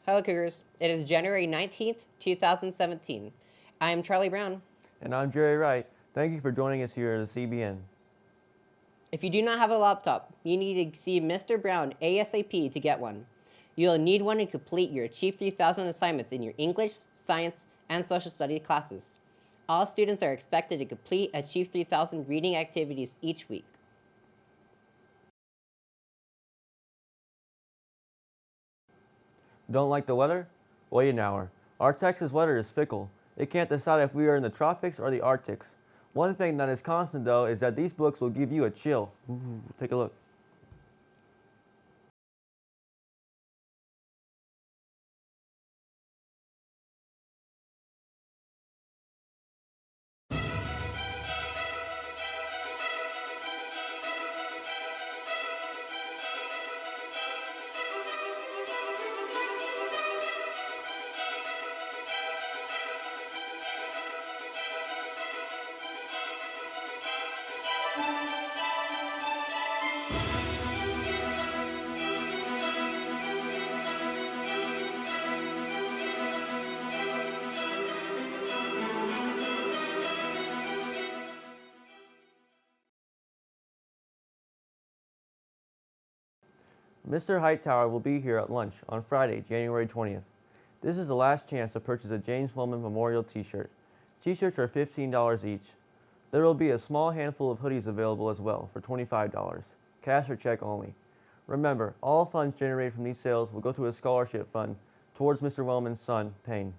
Hello, Cougars. It is January 19th, 2017. I am Charlie Brown. And I'm Jerry Wright. Thank you for joining us here at the CBN. If you do not have a laptop, you need to see Mr. Brown ASAP to get one. You will need one to complete your Achieve 3000 assignments in your English, Science, and Social Studies classes. All students are expected to complete Achieve 3000 reading activities each week. Don't like the weather? Wait an hour. Our Texas weather is fickle. It can't decide if we are in the tropics or the Arctics. One thing that is constant, though, is that these books will give you a chill. Ooh, take a look. Mr. Hightower will be here at lunch on Friday, January 20th. This is the last chance to purchase a James Wellman Memorial t-shirt. T-shirts are $15 each. There will be a small handful of hoodies available as well for $25, cash or check only. Remember, all funds generated from these sales will go to a scholarship fund towards Mr. Wellman's son, Payne.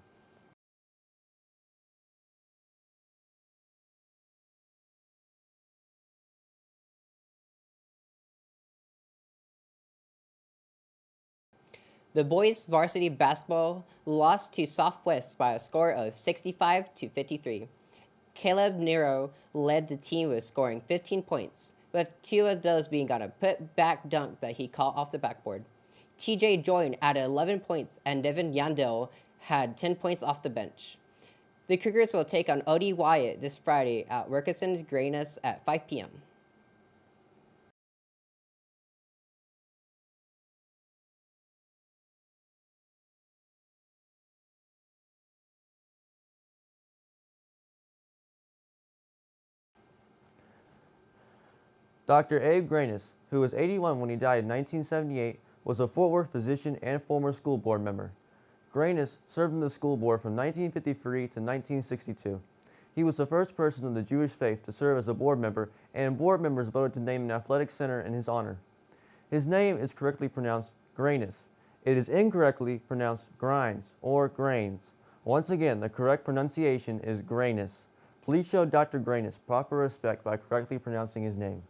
The boys varsity basketball lost to Southwest by a score of 65-53. Caleb Nero led the team with scoring 15 points, with 2 of those being on a put-back dunk that he caught off the backboard. TJ Joyne added 11 points, and Devin Yandel had 10 points off the bench. The Cougars will take on OD Wyatt this Friday at Wilkinson Greyness at 5 p.m. Dr. Abe Greyness, who was 81 when he died in 1978, was a Fort Worth physician and former school board member. Greyness served in the school board from 1953 to 1962. He was the first person of the Jewish faith to serve as a board member, and board members voted to name an athletic center in his honor. His name is correctly pronounced Greyness. It is incorrectly pronounced Grinds or Grains. Once again, the correct pronunciation is Greyness. Please show Dr. Greyness proper respect by correctly pronouncing his name.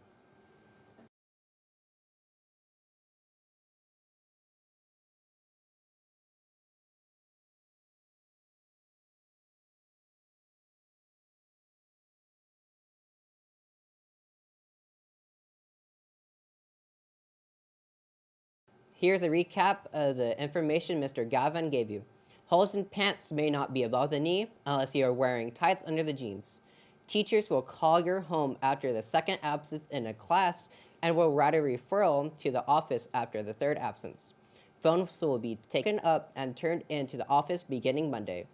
Here's a recap of the information Mr. Gavin gave you. Holes in pants may not be above the knee unless you are wearing tights under the jeans. Teachers will call your home after the second absence in a class and will write a referral to the office after the third absence. Phones will be taken up and turned into the office beginning Monday.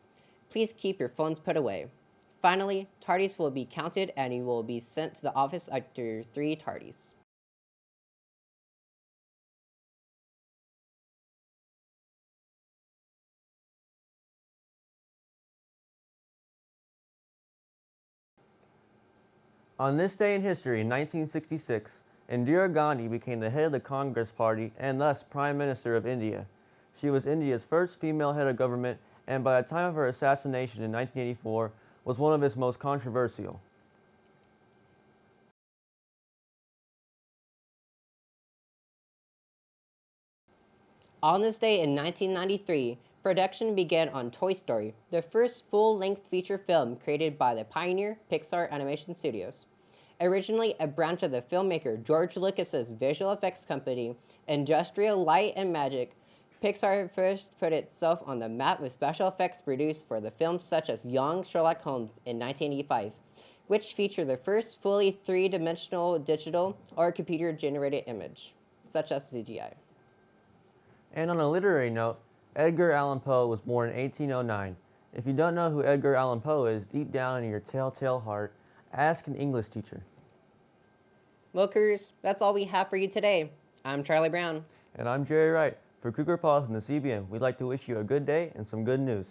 Please keep your phones put away. Finally, tardies will be counted and you will be sent to the office after 3 tardies. On this day in history, in 1966, Indira Gandhi became the head of the Congress Party and thus Prime Minister of India. She was India's first female head of government, and by the time of her assassination in 1984, was one of its most controversial. On this day in 1993, production began on Toy Story, the first full-length feature film created by the pioneer Pixar Animation Studios. Originally a branch of the filmmaker George Lucas's visual effects company, Industrial Light and Magic, Pixar first put itself on the map with special effects produced for the films such as Young Sherlock Holmes in 1985, which featured the first fully three-dimensional digital or computer-generated image, such as CGI. And on a literary note, Edgar Allan Poe was born in 1809. If you don't know who Edgar Allan Poe is, deep down in your telltale heart, ask an English teacher. Milkers, that's all we have for you today. I'm Charlie Brown. And I'm Jerry Wright. For Cougar Paws and the CBN, we'd like to wish you a good day and some good news.